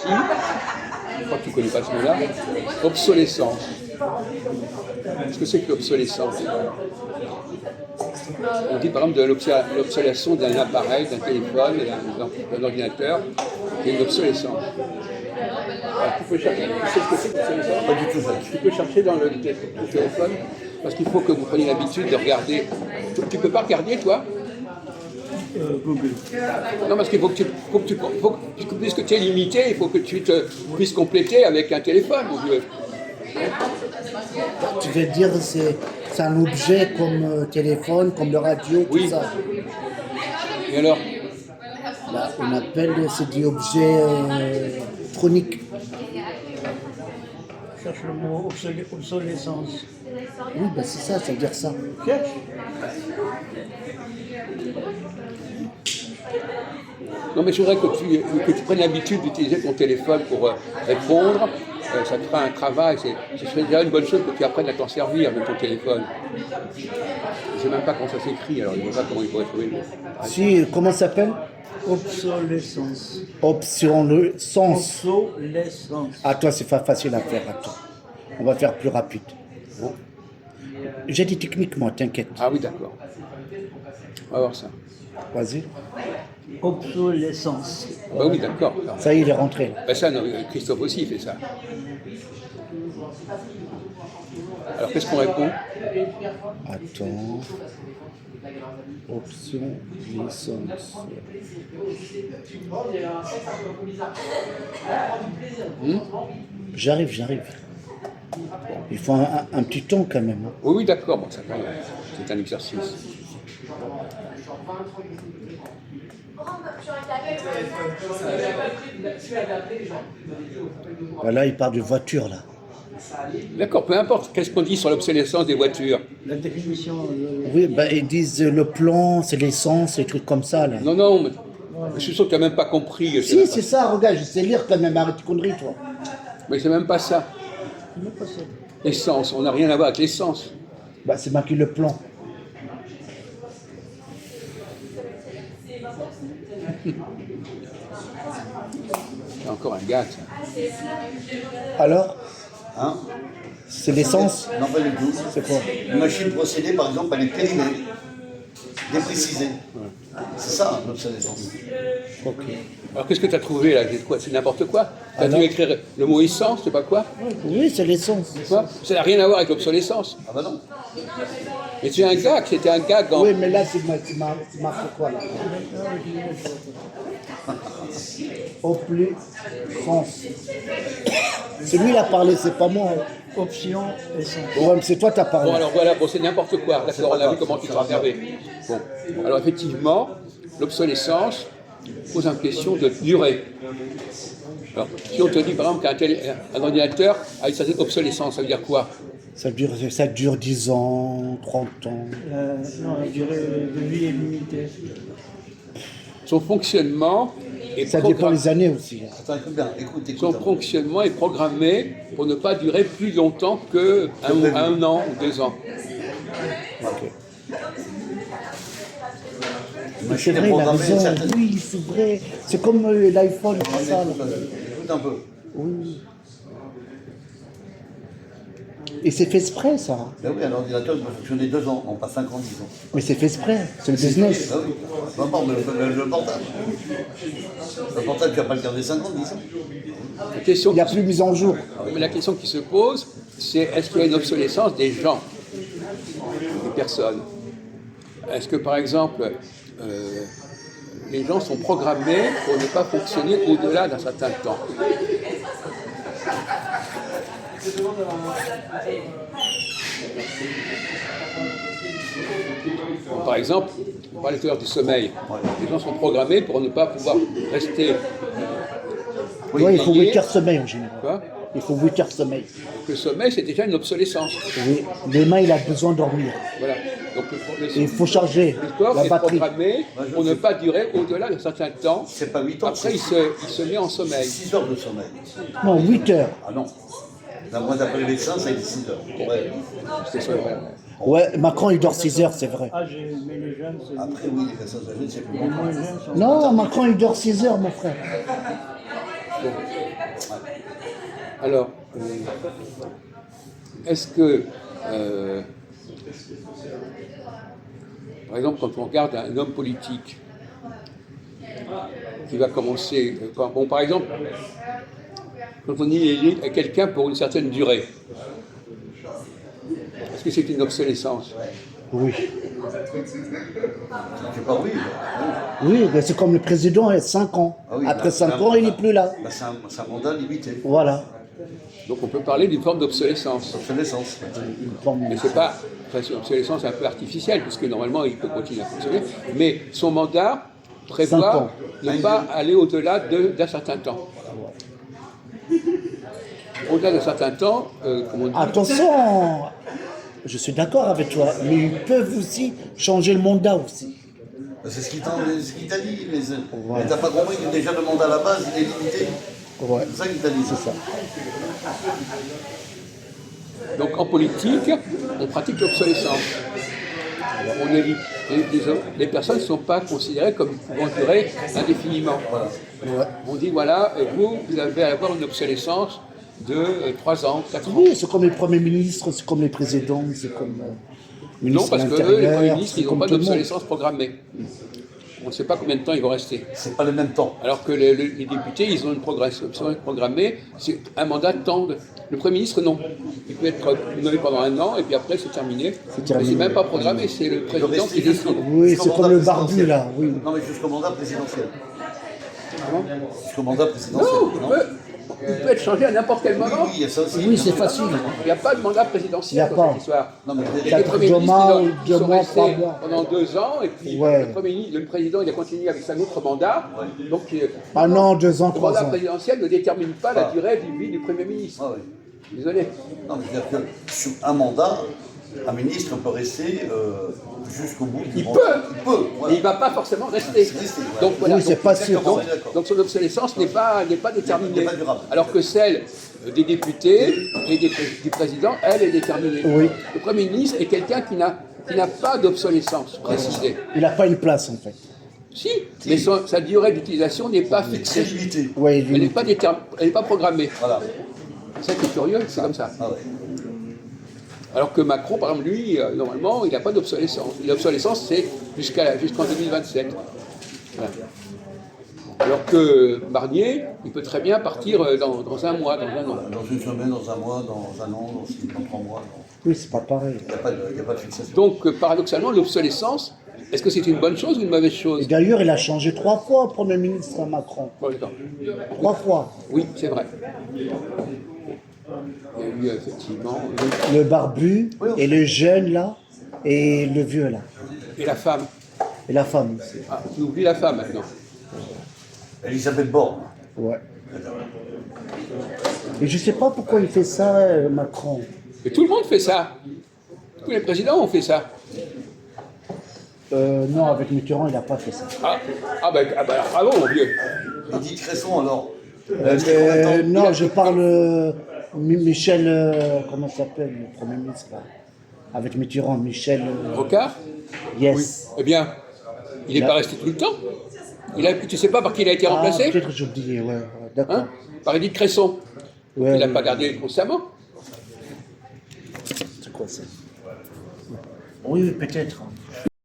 je crois que tu ne connais pas ce mot-là, obsolescence. Qu'est-ce que c'est que l'obsolescence? On dit par exemple de l'obsolescence d'un appareil, d'un téléphone, d'un ordinateur, qui est une obsolescence. Alors, tu peux chercher, tu sais ce que c'est que l'obsolescence? Pas du tout ça. Tu peux chercher dans le téléphone, parce qu'il faut que vous preniez l'habitude de regarder. Tu ne peux pas regarder, toi? Google. Non, parce qu'il puisque tu es limité, il faut que tu puisses compléter avec un téléphone, mon Dieu. Tu veux dire c'est un objet comme téléphone, comme le radio, tout Oui. ça. Et alors? Là, on appelle c'est des objets chroniques. Cherche le mot obsolescence. Oui, ben c'est ça veut dire ça. Cherche. Non, mais je voudrais que tu prennes l'habitude d'utiliser ton téléphone pour répondre. Ça te fera un travail. Ce serait déjà une bonne chose que tu apprennes à t'en servir de ton téléphone. Je ne sais même pas comment ça s'écrit, alors je ne sais pas comment il pourrait trouver le mot. Si, comment ça s'appelle? Obsolescence. Option le sens. Obsolescence. À toi, c'est pas facile à faire. Attends. On va faire plus rapide. Bon. J'ai dit techniquement, t'inquiète. Ah oui, d'accord. On va voir ça. Vas-y. Obsolescence. Bah oui, d'accord. Ça y est, il est rentré. Là. Ben ça, non, Christophe aussi il fait ça. Alors, qu'est-ce qu'on répond? Attends. Option licence. J'arrive. Il faut un petit temps quand même. Hein. Oui, oui, d'accord. Bon, ça va. C'est un exercice. Là, il parle de voiture, là. D'accord, peu importe. Qu'est-ce qu'on dit sur l'obsolescence des voitures? La définition. Oui, ils disent le plan, c'est l'essence, les trucs comme ça, là. Non, mais je suis sûr que tu n'as même pas compris. Si, c'est ça, regarde, je sais lire quand même, arrête de conneries, toi. Mais c'est même pas ça. L'essence, on n'a rien à voir avec l'essence. C'est marqué le plan. C'est encore un gars, ça. Alors, Hein? c'est l'essence? Non, pas du tout. C'est quoi? Une machine procédée, par exemple, elle est périmée, déprécisée. C'est ça, l'obsolescence. Ok. Alors qu'est-ce que tu as trouvé là? C'est quoi? C'est n'importe quoi? Tu as dû écrire le mot essence, c'est pas quoi? Oui, c'est l'essence. Quoi? Ça n'a rien à voir avec l'obsolescence. Ah bah non. Mais c'est un gag, c'était un gag en... Oui, mais là, c'est marqué quoi, là? Au plus sens. C'est lui qui a parlé, c'est pas moi. Option essence. Ouais, mais c'est toi qui as parlé. Bon alors voilà, bon, c'est n'importe quoi. D'accord, on a vu comment tu t'es énervé. Bon, alors effectivement, l'obsolescence pose une question de durée. Alors, si on te dit par exemple qu'un ordinateur a une certaine obsolescence, ça veut dire quoi? Ça dure 10 ans, 30 ans. Non, la durée de vie est limitée. Son fonctionnement est Ça dépend des années aussi. Attends, écoute bien, écoute. Son fonctionnement est programmé pour ne pas durer plus longtemps qu'un an ou 2 ans. Mais c'est vrai, il a raison. Oui, c'est vrai. C'est comme l'iPhone, tout ça. Là. Écoute un peu. Oui. Et c'est fait exprès, ça. Ben oui, un ordinateur peut fonctionner 2 ans, non pas 5 ans, 10 ans. Mais c'est fait exprès. C'est le business. Ah oui, peu importe, le portable. Le portable, tu vas pas le garder 5 ans, 10 ans. La question Il n'y a plus de mise en jour. Mais la question qui se pose, c'est est-ce qu'il y a une obsolescence des gens, des personnes? Est-ce que, par exemple, les gens sont programmés pour ne pas fonctionner au-delà d'un certain temps? Donc, par exemple, on parlait tout à l'heure du sommeil. Les gens sont programmés pour ne pas pouvoir rester... Oui, il faut 8 heures de sommeil en général. Quoi? Il faut 8 heures de sommeil. Donc, le sommeil, c'est déjà une obsolescence. Oui. L'humain, il a besoin de dormir. Voilà. Donc, Et il faut charger le corps la est batterie. programmé pour ne pas durer au-delà d'un certain temps. C'est pas 8 ans, Après, il se met en sommeil. 6 heures de sommeil. Non, 8 heures. Ah non. Moi, d'après les médecins, ça a été 6 heures. Ouais. C'est ça, ouais. Ouais, Macron, il dort 6 heures, c'est vrai. Ah, mais les jeunes, c'est. Après, oui, les personnes âgées, c'est plus Les bon. moins jeunes sont. Non, Macron, il dort 6 heures, mon frère. Bon. Alors, est-ce que, par exemple, quand on regarde un homme politique qui va commencer, bon, par exemple, quand on élit quelqu'un pour une certaine durée, est-ce que c'est une obsolescence? Oui. Quelque part, oui. Oui, mais c'est comme le président, il a 5 ans. Ah oui, Après là, 5 là, ans, il n'est plus là. Là, c'est un mandat limité. Voilà. Donc on peut parler d'une forme d'obsolescence. Obsolescence. Une forme Mais de- c'est pas, enfin, c'est une obsolescence un peu artificielle, puisque normalement il peut continuer à fonctionner, mais son mandat 5 prévoit ans. ne pas aller au-delà d'un certain temps. Au-delà d'un certain temps, comme on dit, Attention, je suis d'accord avec toi, mais ils peuvent aussi changer le mandat aussi. C'est ce qu'il t'a dit. Mais Voilà. t'as pas compris que déjà le mandat à la base, il est limité. Ouais, C'est ça qu'il t'a dit. c'est ça. donc en politique, on pratique l'obsolescence. On évite. Les personnes ne sont pas considérées comme pouvant durer indéfiniment. Ouais. On dit voilà, vous allez avoir une obsolescence de 3 ans, 4 ans. Oui, c'est comme les premiers ministres, c'est comme les présidents, c'est comme Non, ministre parce de que eux, les premiers l'Intérieur, ministres, c'est ils n'ont comme pas tout le monde. d'obsolescence programmée. On ne sait pas combien de temps ils vont rester. C'est pas le même temps. Alors que les députés, ils ont une progression programmée, c'est un mandat de temps. Le Premier ministre, non. Il peut être nommé pendant 1 an et puis après, c'est terminé. Mais terminé. c'est même pas programmé, c'est le président qui décide. Oui, Jusqu'au c'est comme mandat le barbu présidentiel. là, oui. Non, mais jusqu'au mandat présidentiel. Comment Jusqu'au mandat présidentiel. Non, il peut être changé à n'importe quel moment. Oui, il y a ça aussi. Oui, c'est facile. Il n'y a pas de mandat Il y présidentiel a dans pas. cette histoire. Non, mais Il y a des Quatre premiers ministres mois, qui 2 sont mois, restés 3 mois. pendant 2 ans, et puis Ouais. le président il a continué avec un autre mandat. Donc, Ah non, 2 ans, le 3 mandat ans. présidentiel ne détermine pas la Ah. durée de vie du Premier ministre. Ah, oui. Désolé. Non, mais je veux dire que sur un mandat, un ministre peut rester jusqu'au bout du Il mandat. peut. Il peut, Mais voilà. il ne va pas forcément rester. Rester, voilà. Donc voilà. Oui, c'est Donc, pas sûr. Exactement, on est d'accord. donc son obsolescence n'est pas déterminée. n'est pas durable. Alors que celle des députés et du président, elle est déterminée. Oui. Le Premier ministre est quelqu'un qui n'a pas d'obsolescence précisée. Il n'a pas une place en fait. Si, mais sa durée d'utilisation n'est pas Il est très fixée. limité. Oui, Elle n'est pas programmée. Voilà. C'est ça qui est curieux, c'est comme ça. Ah, ouais. Alors que Macron, par exemple, lui, normalement, il n'a pas d'obsolescence. L'obsolescence, c'est jusqu'en 2027. Voilà. Alors que Barnier, il peut très bien partir dans 1 mois, dans 1 an. Dans une semaine, dans 1 mois, dans 1 an, dans 3 mois. Oui, c'est pas pareil. Il n'y a pas de fixation. Donc, paradoxalement, l'obsolescence, est-ce que c'est une bonne chose ou une mauvaise Et chose? d'ailleurs, il a changé 3 fois, Premier ministre Macron. Bon, d'accord. 3 fois. Oui, c'est vrai. Il y a eu effectivement. Le barbu, et le jeune là, et le vieux là. Et la femme. Et la femme aussi. Ah, tu oublies la femme maintenant. Elisabeth Borne. Ouais. Et je sais pas pourquoi il fait ça, Macron. Et tout le monde fait ça. Tous les présidents ont fait ça. Non, avec Mitterrand, il n'a pas fait ça. Ben alors, bravo, mon vieux. Edith Cresson, alors. Non, je parle Michel, comment ça s'appelle, le Premier ministre là, avec Mitterrand, Michel. Rocard? Yes. Eh bien, il n'est Là. pas resté tout le temps. Tu ne sais pas par qui il a été Ah, remplacé? peut-être j'ai oublié, ouais, d'accord. Hein? Par Edith Cresson. Ouais, Il n'a ouais. pas gardé constamment. C'est quoi ça? Oui, peut-être.